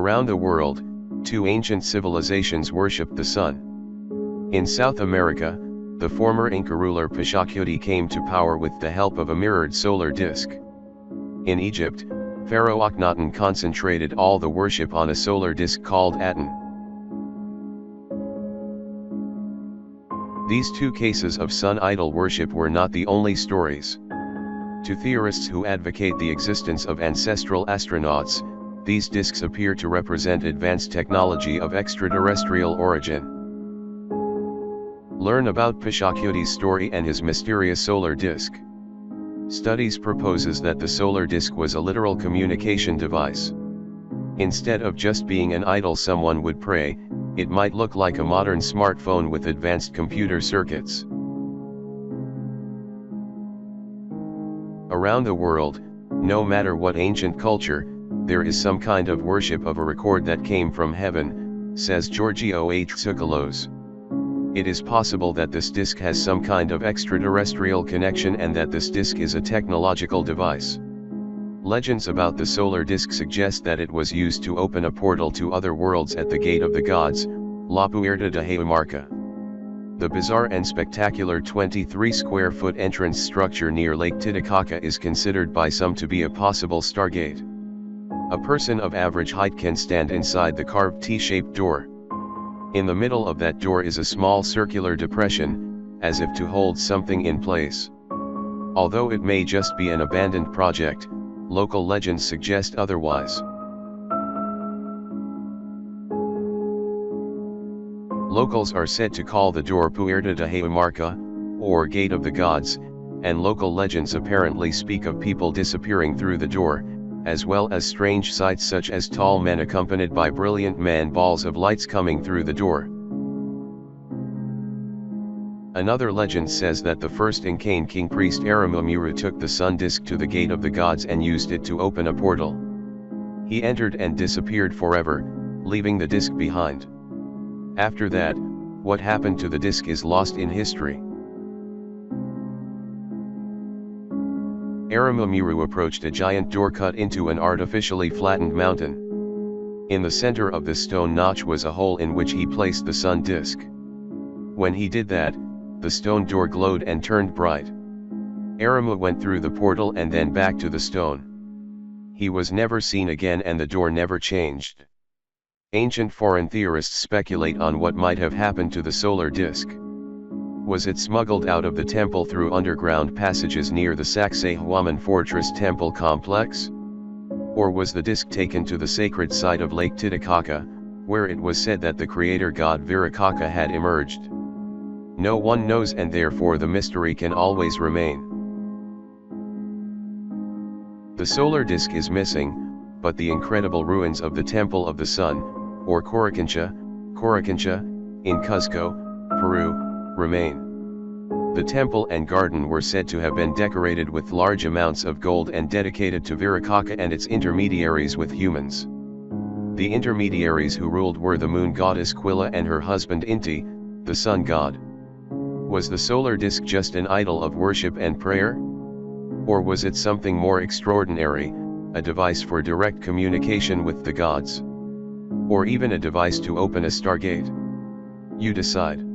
Around the world, two ancient civilizations worshipped the sun. In South America, the former Inca ruler Pachacuti came to power with the help of a mirrored solar disk. In Egypt, Pharaoh Akhenaten concentrated all the worship on a solar disk called Aten. These two cases of sun idol worship were not the only stories. To theorists who advocate the existence of ancestral astronauts, these disks appear to represent advanced technology of extraterrestrial origin. Learn about Pachacuti's story and his mysterious solar disk. Studies proposes that the solar disk was a literal communication device. Instead of just being an idol someone would pray, it might look like a modern smartphone with advanced computer circuits. Around the world, no matter what ancient culture, there is some kind of worship of a record that came from heaven, says Giorgio H. Tsoukalos. It is possible that this disk has some kind of extraterrestrial connection and that this disk is a technological device. Legends about the solar disk suggest that it was used to open a portal to other worlds at the Gate of the Gods, La Puerta de Huamarca. The bizarre and spectacular 23-square-foot entrance structure near Lake Titicaca is considered by some to be a possible Stargate. A person of average height can stand inside the carved T-shaped door. In the middle of that door is a small circular depression, as if to hold something in place. Although it may just be an abandoned project, local legends suggest otherwise. Locals are said to call the door Puerta de Huamarca, or Gate of the Gods, and local legends apparently speak of people disappearing through the door, as well as strange sights such as tall men accompanied by brilliant balls of lights coming through the door. Another legend says that the first Incan king priest Aramumuru took the sun disk to the Gate of the Gods and used it to open a portal. He entered and disappeared forever, leaving the disk behind. After that, what happened to the disk is lost in history. Aramumuru approached a giant door cut into an artificially flattened mountain. In the center of the stone notch was a hole in which he placed the sun disk. When he did that, the stone door glowed and turned bright. Aramu went through the portal and then back to the stone. He was never seen again and the door never changed. Ancient foreign theorists speculate on what might have happened to the solar disk. Was it smuggled out of the temple through underground passages near the Sacsayhuaman Fortress temple complex? Or was the disk taken to the sacred site of Lake Titicaca, where it was said that the creator god Viracocha had emerged? No one knows and therefore the mystery can always remain. The solar disk is missing, but the incredible ruins of the Temple of the Sun, or Coricancha, in Cuzco, Peru, remain. The temple and garden were said to have been decorated with large amounts of gold and dedicated to Viracocha and its intermediaries with humans. The intermediaries who ruled were the moon goddess Quilla and her husband Inti, the sun god. Was the solar disk just an idol of worship and prayer? Or was it something more extraordinary, a device for direct communication with the gods? Or even a device to open a Stargate? You decide.